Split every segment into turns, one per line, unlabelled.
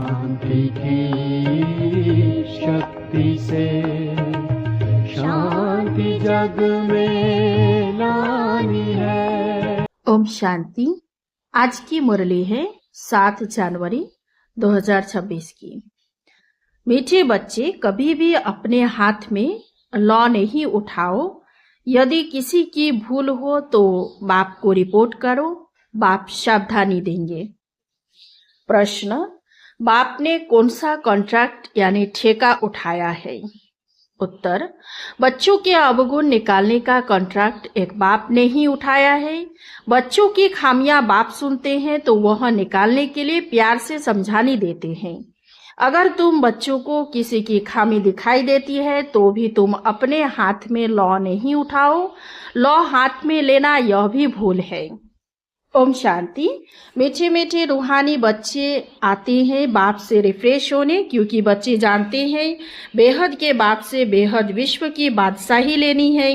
शांति की शक्ति से शांति जग में लानी है।
ओम शांति। आज की मुरली है 7 जनवरी 2026 की। मीठे बच्चे, कभी भी अपने हाथ में लॉ नहीं उठाओ। यदि किसी की भूल हो तो बाप को रिपोर्ट करो, बाप सावधानी देंगे। प्रश्न, बाप ने कौन सा कॉन्ट्रैक्ट यानी ठेका उठाया है? उत्तर, बच्चों के अवगुण निकालने का कॉन्ट्रैक्ट एक बाप ने ही उठाया है। बच्चों की खामियां बाप सुनते हैं तो वह निकालने के लिए प्यार से समझानी देते हैं। अगर तुम बच्चों को किसी की खामी दिखाई देती है तो भी तुम अपने हाथ में लॉ नहीं उठाओ। लॉ हाथ में लेना यह भी भूल है। ओम शांति। मीठे मीठे रूहानी बच्चे आते हैं बाप से रिफ्रेश होने, क्योंकि बच्चे जानते हैं बेहद के बाप से बेहद विश्व की बादशाही लेनी है।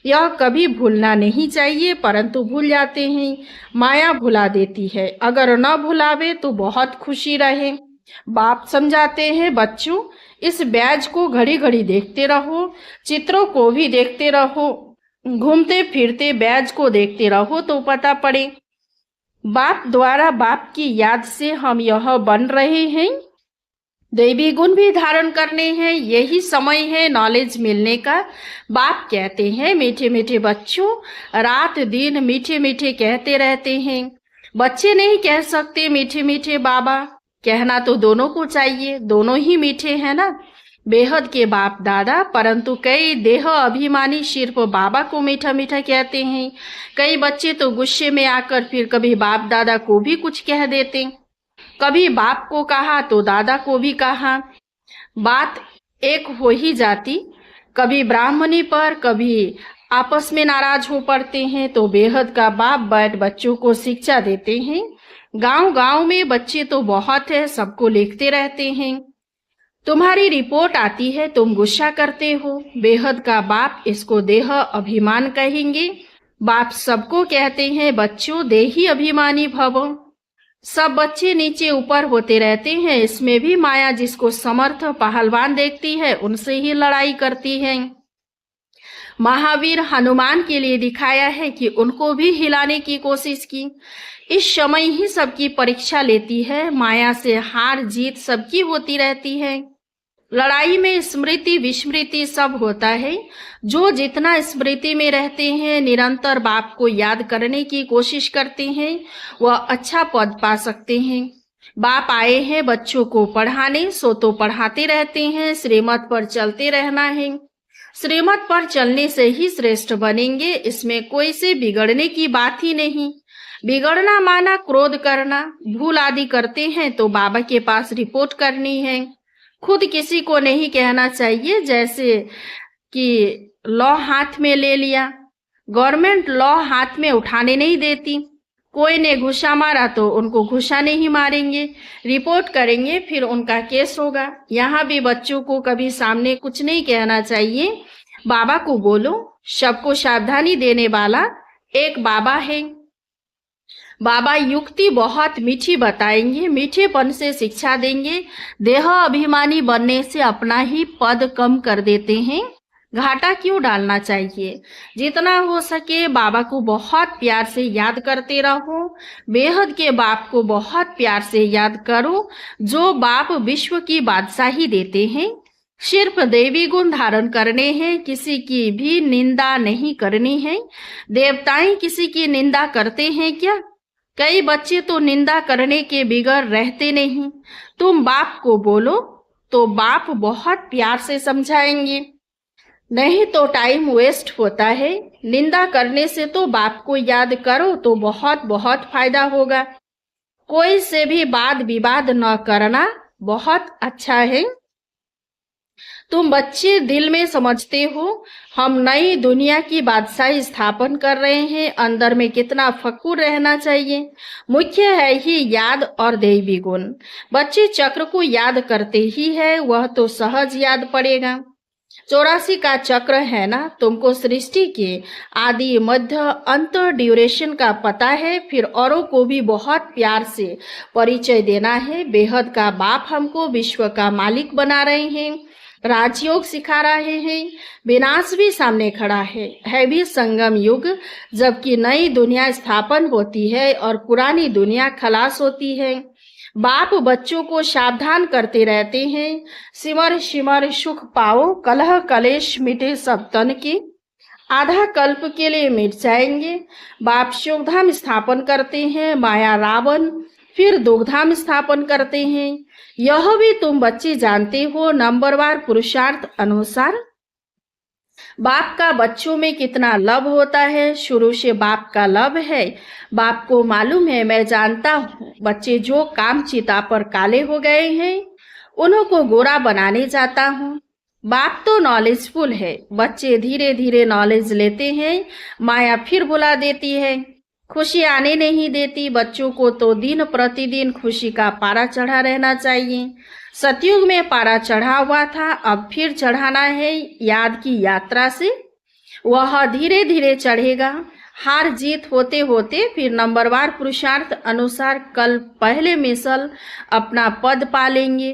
यह कभी भूलना नहीं चाहिए, परंतु भूल जाते हैं। माया भुला देती है, अगर न भुलावे तो बहुत खुशी रहे। बाप समझाते हैं, बच्चों इस बैज को घड़ी घड़ी देखते रहो, चित्रों को भी देखते रहो, घूमते फिरते बैज को देखते रहो तो पता पड़े। बाप द्वारा बाप की याद से हम यह बन रहे हैं। दैवी गुण भी धारण करने हैं, यही समय है नॉलेज मिलने का। बाप कहते हैं, मीठे मीठे बच्चों, रात दिन मीठे मीठे कहते रहते हैं। बच्चे नहीं कह सकते मीठे मीठे बाबा, कहना तो दोनों को चाहिए, दोनों ही मीठे हैं ना, बेहद के बाप दादा। परंतु कई देह अभिमानी सिर्फ बाबा को मीठा मीठा कहते हैं। कई बच्चे तो गुस्से में आकर फिर कभी बाप दादा को भी कुछ कह देते, कभी बाप को कहा तो दादा को भी कहा, बात एक हो ही जाती। कभी ब्राह्मणी पर कभी आपस में नाराज हो पड़ते हैं तो बेहद का बाप बैठ बच्चों को शिक्षा देते हैं। गांव गांव में बच्चे तो बहुत है, सबको लिखते रहते हैं। तुम्हारी रिपोर्ट आती है, तुम गुस्सा करते हो। बेहद का बाप इसको देह अभिमान कहेंगे। बाप सबको कहते हैं, बच्चों देही अभिमानी भव। सब बच्चे नीचे ऊपर होते रहते हैं, इसमें भी माया जिसको समर्थ पहलवान देखती है उनसे ही लड़ाई करती है। महावीर हनुमान के लिए दिखाया है कि उनको भी हिलाने की कोशिश की। इस समय ही सबकी परीक्षा लेती है, माया से हार जीत सबकी होती रहती है। लड़ाई में स्मृति विस्मृति सब होता है। जो जितना स्मृति में रहते हैं, निरंतर बाप को याद करने की कोशिश करते हैं, वह अच्छा पद पा सकते हैं। बाप आए हैं बच्चों को पढ़ाने, सो तो पढ़ाते रहते हैं। श्रीमत पर चलते रहना है, श्रीमत पर चलने से ही श्रेष्ठ बनेंगे, इसमें कोई से बिगड़ने की बात ही नहीं। बिगड़ना माना क्रोध करना, भूल आदि करते हैं तो बाबा के पास रिपोर्ट करनी है। खुद किसी को नहीं कहना चाहिए, जैसे कि लॉ हाथ में ले लिया। गवर्नमेंट लॉ हाथ में उठाने नहीं देती। कोई ने घुसा मारा तो उनको घुसा नहीं मारेंगे, रिपोर्ट करेंगे, फिर उनका केस होगा। यहाँ भी बच्चों को कभी सामने कुछ नहीं कहना चाहिए। बाबा को बोलो, सबको सावधानी देने वाला एक बाबा है। बाबा युक्ति बहुत मीठी बताएंगे, मीठेपन से शिक्षा देंगे। देह अभिमानी बनने से अपना ही पद कम कर देते हैं। घाटा क्यों डालना चाहिए? जितना हो सके बाबा को बहुत प्यार से याद करते रहो। बेहद के बाप को बहुत प्यार से याद करो, जो बाप विश्व की बादशाही देते हैं। सिर्फ देवी गुण धारण करने हैं, किसी की भी निंदा नहीं करनी है। देवताएं किसी की निंदा करते हैं क्या? कई बच्चे तो निंदा करने के बिगड़ रहते नहीं। तुम बाप को बोलो तो बाप बहुत प्यार से समझाएंगे, नहीं तो टाइम वेस्ट होता है। निंदा करने से तो बाप को याद करो तो बहुत बहुत फायदा होगा। कोई से भी वाद विवाद न करना बहुत अच्छा है। तुम बच्चे दिल में समझते हो हम नई दुनिया की बादशाही स्थापन कर रहे हैं। अंदर में कितना फक्र रहना चाहिए। मुख्य है ही याद और दैवी गुण। बच्चे चक्र को याद करते ही है, वह तो सहज याद पड़ेगा। 84 का चक्र है ना, तुमको सृष्टि के आदि मध्य अंत ड्यूरेशन का पता है, फिर औरों को भी बहुत प्यार से परिचय देना है। बेहद का बाप हमको विश्व का मालिक बना रहे हैं, राजयोग सिखा रहे हैं, विनाश भी सामने खड़ा है भी संगम युग, जबकि नई दुनिया स्थापन होती है और पुरानी दुनिया खलास होती है। बाप बच्चों को सावधान करते रहते हैं, सिमर सिमर सुख पाओ, कलह कलेश मिटे सब तन के, आधा कल्प के लिए मिट जाएंगे। बाप शोकधाम स्थापन करते हैं, माया रावण, फिर दुखधाम स्थापन करते हैं। यह भी तुम बच्चे जानते हो, नंबरवार पुरुषार्थ अनुसार बाप का बच्चों में कितना लव होता है। शुरू से बाप का लव है, बाप को मालूम है, मैं जानता हूँ। बच्चे जो काम चिता पर काले हो गए हैं, उन्हों को गोरा बनाने जाता हूँ। बाप तो नॉलेजफुल है, बच्चे धीरे धीरे नॉलेज लेते हैं, माया फिर बुला देती है, खुशी आने नहीं देती। बच्चों को तो दिन प्रतिदिन खुशी का पारा चढ़ा रहना चाहिए। सतयुग में पारा चढ़ा हुआ था, अब फिर चढ़ाना है याद की यात्रा से। वह धीरे धीरे चढ़ेगा, हार जीत होते होते फिर नंबरवार पुरुषार्थ अनुसार कल पहले मिसल अपना पद पा लेंगे।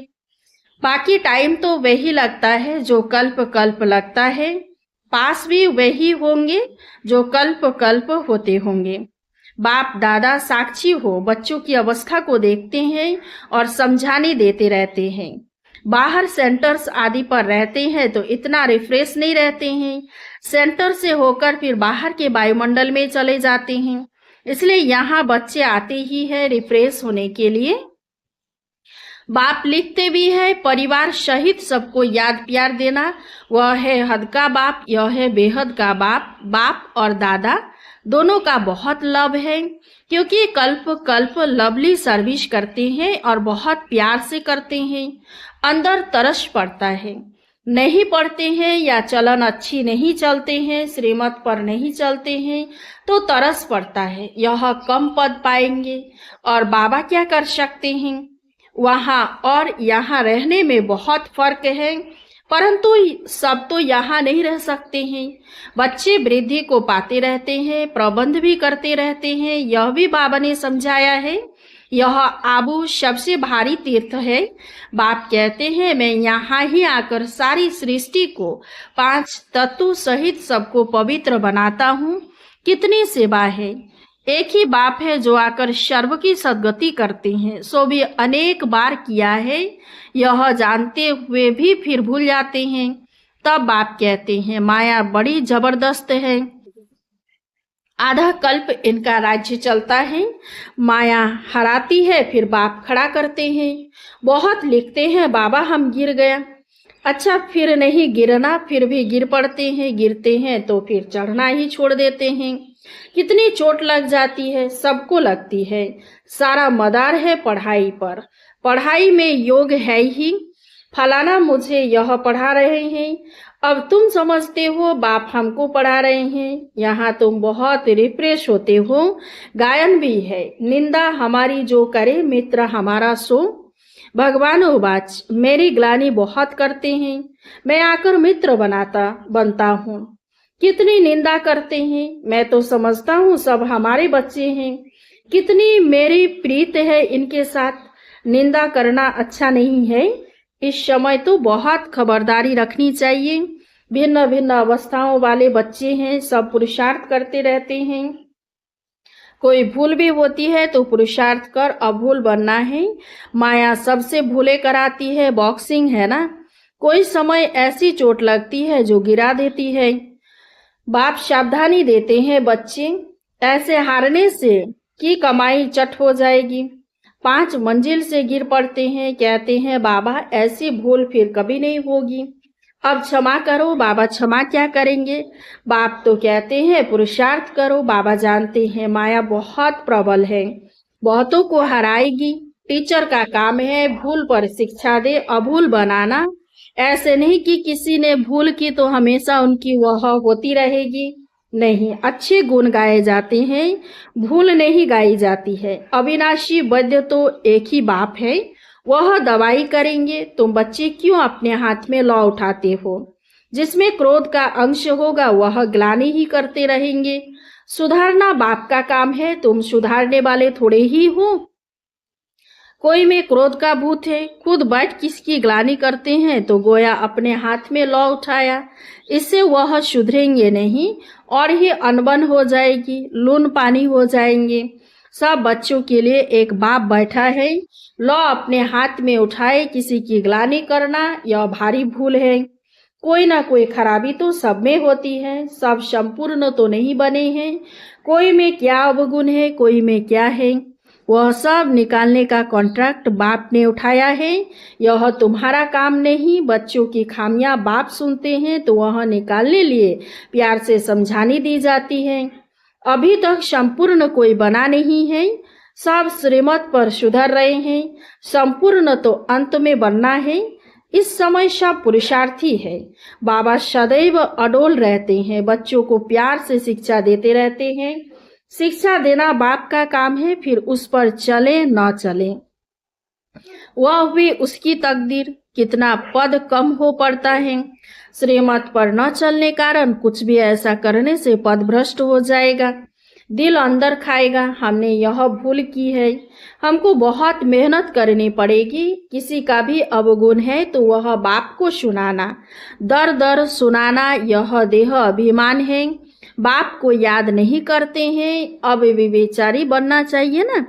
बाकी टाइम तो वही लगता है जो कल्प कल्प लगता है, पास भी वही होंगे जो कल्प कल्प होते होंगे। बाप दादा साक्षी हो, बच्चों की अवस्था को देखते हैं और समझाने देते रहते हैं। बाहर सेंटर्स आदि पर रहते हैं तो इतना रिफ्रेश नहीं रहते हैं, सेंटर से होकर फिर बाहर के वायुमंडल में चले जाते हैं। इसलिए यहाँ बच्चे आते ही है रिफ्रेश होने के लिए। बाप लिखते भी है, परिवार सहित सबको याद प्यार देना, वह है हद का बाप, यह है बेहद का बाप। बाप और दादा दोनों का बहुत लव है, क्योंकि कल्प कल्प लवली सर्विस करते हैं और बहुत प्यार से करते हैं। अंदर तरस पड़ता है, नहीं पढ़ते हैं या चलन अच्छी नहीं चलते हैं, श्रीमत पर नहीं चलते हैं तो तरस पड़ता है, यह कम पद पाएंगे और बाबा क्या कर सकते हैं। वहाँ और यहाँ रहने में बहुत फर्क है, परंतु सब तो यहाँ नहीं रह सकते हैं। बच्चे वृद्धि को पाते रहते हैं, प्रबंध भी करते रहते हैं, यह भी बाबा ने समझाया है। यह आबू सबसे भारी तीर्थ है। बाप कहते हैं, मैं यहाँ ही आकर सारी सृष्टि को 5 तत्व सहित सबको पवित्र बनाता हूँ। कितनी सेवा है। एक ही बाप है जो आकर सर्व की सद्गति करते हैं, सो भी अनेक बार किया है, यह जानते हुए भी फिर भूल जाते हैं। तब बाप कहते हैं, माया बड़ी जबरदस्त है, आधा कल्प इनका राज्य चलता है, माया हराती है फिर बाप खड़ा करते हैं। बहुत लिखते हैं, बाबा हम गिर गया, अच्छा फिर नहीं गिरना, फिर भी गिर पड़ते हैं, गिरते हैं तो फिर चढ़ना ही छोड़ देते हैं। कितनी चोट लग जाती है, सबको लगती है। सारा मदार है पढ़ाई पर, पढ़ाई में योग है ही। फलाना मुझे यह पढ़ा रहे हैं, अब तुम समझते हो बाप हमको पढ़ा रहे हैं। यहाँ तुम बहुत रिफ्रेश होते हो। गायन भी है, निंदा हमारी जो करे मित्र हमारा सो। भगवान उवाच, मेरी ग्लानि बहुत करते हैं, मैं आकर मित्र बनता हूँ। कितनी निंदा करते हैं, मैं तो समझता हूँ सब हमारे बच्चे हैं। कितनी मेरी प्रीत है इनके साथ, निंदा करना अच्छा नहीं है। इस समय तो बहुत खबरदारी रखनी चाहिए। भिन्न भिन्न अवस्थाओं वाले बच्चे हैं, सब पुरुषार्थ करते रहते हैं। कोई भूल भी होती है तो पुरुषार्थ कर अभूल बनना है। माया सबसे भूले कराती है, बॉक्सिंग है ना। कोई समय ऐसी चोट लगती है जो गिरा देती है। बाप सावधानी देते हैं, बच्चे ऐसे हारने से की कमाई चट हो जाएगी। 5 मंजिल से गिर पड़ते हैं, कहते हैं बाबा ऐसी भूल फिर कभी नहीं होगी, अब क्षमा करो। बाबा क्षमा क्या करेंगे। बाप तो कहते हैं पुरुषार्थ करो। बाबा जानते हैं माया बहुत प्रबल है, बहुतों को हराएगी। टीचर का काम है भूल पर शिक्षा दे, अभूल बनाना। ऐसे नहीं कि किसी ने भूल की तो हमेशा उनकी वह होती रहेगी, नहीं, अच्छे गुण गाए जाते हैं, भूल नहीं गाई जाती है। अविनाशी वैद्य तो एक ही बाप है, वह दवाई करेंगे। तुम बच्चे क्यों अपने हाथ में लौ उठाते हो। जिसमें क्रोध का अंश होगा वह ग्लानि ही करते रहेंगे। सुधारना बाप का काम है, तुम सुधारने वाले थोड़े ही हो। कोई में क्रोध का भूत है, खुद बैठ किसकी ग्लानि करते हैं तो गोया अपने हाथ में लौ उठाया। इससे वह सुधरेंगे नहीं और ही अनबन हो जाएगी, लून पानी हो जाएंगे। सब बच्चों के लिए एक बाप बैठा है, लौ अपने हाथ में उठाए किसी की ग्लानि करना यह भारी भूल है। कोई ना कोई खराबी तो सब में होती है, सब संपूर्ण तो नहीं बने हैं। कोई में क्या अवगुण है, कोई में क्या है, वह सब निकालने का कॉन्ट्रैक्ट बाप ने उठाया है। यह तुम्हारा काम नहीं। बच्चों की खामियां बाप सुनते हैं तो वह निकालने लिए प्यार से समझानी दी जाती है। अभी तक संपूर्ण कोई बना नहीं है, सब श्रीमत पर सुधर रहे हैं। संपूर्ण तो अंत में बनना है। इस समय सब पुरुषार्थी है। बाबा सदैव अडोल रहते हैं, बच्चों को प्यार से शिक्षा देते रहते हैं। शिक्षा देना बाप का काम है, फिर उस पर चले न चले वह भी उसकी तकदीर। कितना पद कम हो पड़ता है, श्रीमत पर न चलने कारण कुछ भी ऐसा करने से पद भ्रष्ट हो जाएगा, दिल अंदर खाएगा। हमने यह भूल की है, हमको बहुत मेहनत करनी पड़ेगी। किसी का भी अवगुण है तो वह बाप को सुनाना, दर दर सुनाना यह देह अभिमान है। बाप को याद नहीं करते हैं, अब विवेचारी बनना चाहिए ना।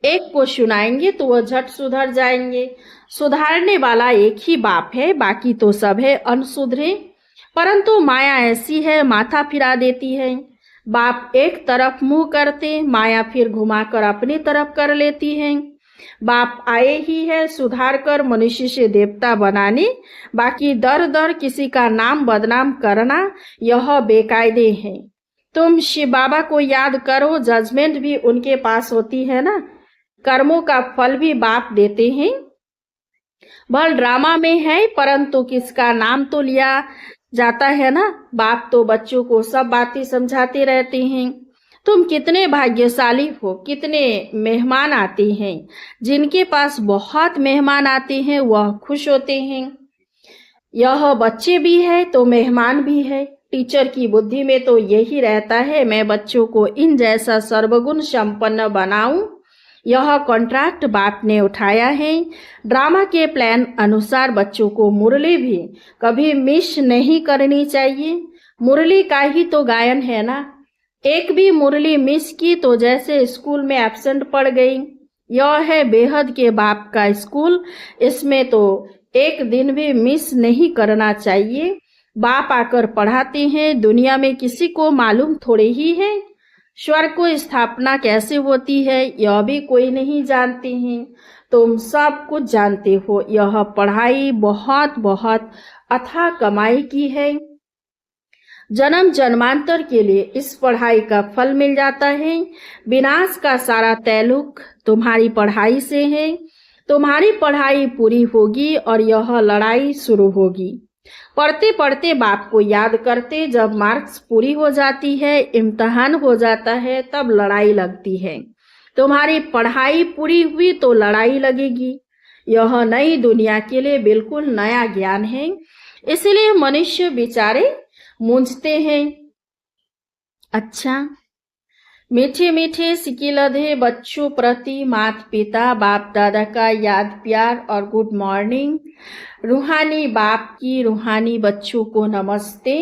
एक को सुनाएंगे तो वह झट सुधर जाएंगे। सुधारने वाला एक ही बाप है, बाकी तो सब है अनसुधरे। परंतु माया ऐसी है, माथा फिरा देती है। बाप एक तरफ मुंह करते, माया फिर घुमाकर अपनी तरफ कर लेती है। बाप आए ही है सुधार कर मनुष्य से देवता बनाने, बाकी दर दर किसी का नाम बदनाम करना यह बेकायदे है। तुम शिव बाबा को याद करो, जजमेंट भी उनके पास होती है ना, कर्मों का फल भी बाप देते हैं। भल ड्रामा में है परंतु किसका नाम तो लिया जाता है ना। बाप तो बच्चों को सब बातें समझाते रहते हैं। तुम कितने भाग्यशाली हो, कितने मेहमान आते हैं। जिनके पास बहुत मेहमान आते हैं वह खुश होते हैं। यह बच्चे भी है तो मेहमान भी है। टीचर की बुद्धि में तो यही रहता है, मैं बच्चों को इन जैसा सर्वगुण संपन्न बनाऊं। यह कॉन्ट्रैक्ट बाप ने उठाया है। ड्रामा के प्लान अनुसार बच्चों को मुरली भी कभी मिस नहीं करनी चाहिए। मुरली का ही तो गायन है ना। एक भी मुरली मिस की तो जैसे स्कूल में एब्सेंट पड़ गई। यह है बेहद के बाप का स्कूल, इसमें तो एक दिन भी मिस नहीं करना चाहिए। बाप आकर पढ़ाते हैं, दुनिया में किसी को मालूम थोड़े ही है। स्वर्ग को स्थापना कैसे होती है यह भी कोई नहीं जानते हैं, तुम सब कुछ जानते हो। यह पढ़ाई बहुत बहुत अथाह कमाई की है। जन्म जन्मांतर के लिए इस पढ़ाई का फल मिल जाता है। विनाश का सारा तैलुक तुम्हारी पढ़ाई से है। तुम्हारी पढ़ाई पूरी होगी और यह लड़ाई शुरू होगी। पढ़ते पढ़ते बाप को याद करते, जब मार्क्स पूरी हो जाती है, इम्तिहान हो जाता है, तब लड़ाई लगती है। तुम्हारी पढ़ाई पूरी हुई तो लड़ाई लगेगी। यह नई दुनिया के लिए बिल्कुल नया ज्ञान है, इसलिए मनुष्य बेचारे मूंझते हैं। अच्छा, मीठे मीठे सिकिलधे बच्चों प्रति माता पिता बाप दादा का याद प्यार और गुड मॉर्निंग। रूहानी बाप की रूहानी बच्चों को नमस्ते।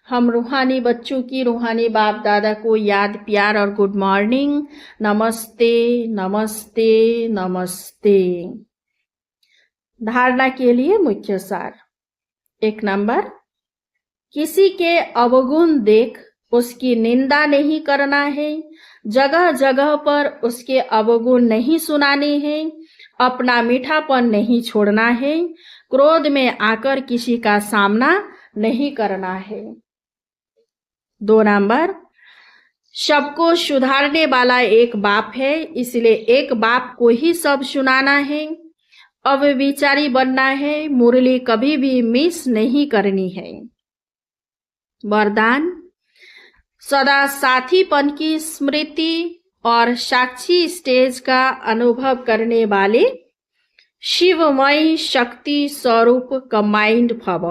हम रूहानी बच्चों की रूहानी बाप दादा को याद प्यार और गुड मॉर्निंग। नमस्ते नमस्ते नमस्ते। धारणा के लिए मुख्य सार। 1 नंबर, किसी के अवगुण देख उसकी निंदा नहीं करना है। जगह जगह पर उसके अवगुण नहीं सुनाने हैं। अपना मीठापन नहीं छोड़ना है। क्रोध में आकर किसी का सामना नहीं करना है। 2 नंबर, सबको सुधारने वाला एक बाप है, इसलिए एक बाप को ही सब सुनाना है। अब विचारी बनना है, मुरली कभी भी मिस नहीं करनी है। वरदान, सदा साथीपन की स्मृति और साक्षी स्टेज का अनुभव करने वाले शिवमय शक्ति स्वरूप कंबाइंड भव।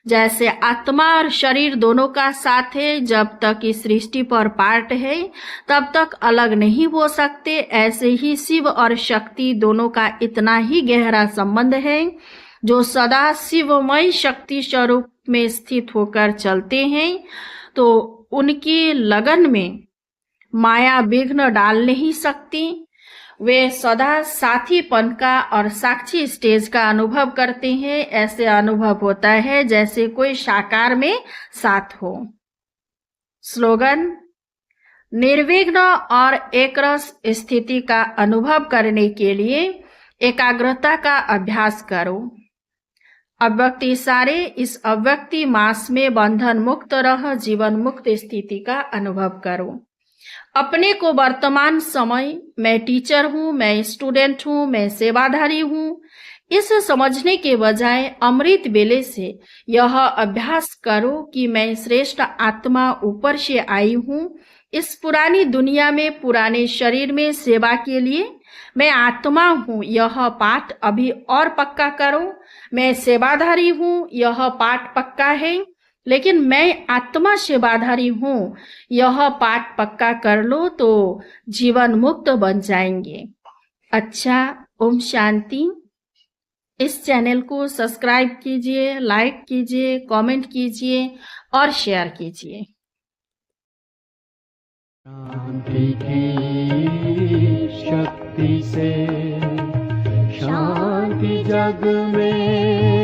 जैसे आत्मा और शरीर दोनों का साथ है, जब तक इस सृष्टि पर पार्ट है तब तक अलग नहीं हो सकते। ऐसे ही शिव और शक्ति दोनों का इतना ही गहरा संबंध है, जो सदा शिवमय शक्ति स्वरूप में स्थित होकर चलते हैं, तो उनकी लगन में माया विघ्न डाल नहीं सकती। वे सदा साथीपन का और साक्षी स्टेज का अनुभव करते हैं। ऐसे अनुभव होता है जैसे कोई साकार में साथ हो। स्लोगन: निर्विघ्न और एकरस स्थिति का अनुभव करने के लिए एकाग्रता का अभ्यास करो। अव्यक्ति सारे इस अव्यक्ति मास में बंधन मुक्त रह जीवन मुक्त स्थिति का अनुभव करो। अपने को वर्तमान समय मैं टीचर हूँ, मैं स्टूडेंट हूँ, मैं सेवाधारी हूँ, इस समझने के बजाय अमृत बेले से यह अभ्यास करो कि मैं श्रेष्ठ आत्मा ऊपर से आई हूँ। इस पुरानी दुनिया में पुराने शरीर में सेवा के लिए मैं आत्मा हूँ, यह पाठ अभी और पक्का करो। मैं सेवाधारी हूँ, यह पाठ पक्का है, लेकिन मैं आत्मा सेवाधारी हूँ, यह पाठ पक्का कर लो तो जीवन मुक्त बन जाएंगे। अच्छा, ओम शांति। इस चैनल को सब्सक्राइब कीजिए, लाइक कीजिए, कमेंट कीजिए और शेयर कीजिए।
शांति की शक्ति से शांति जग में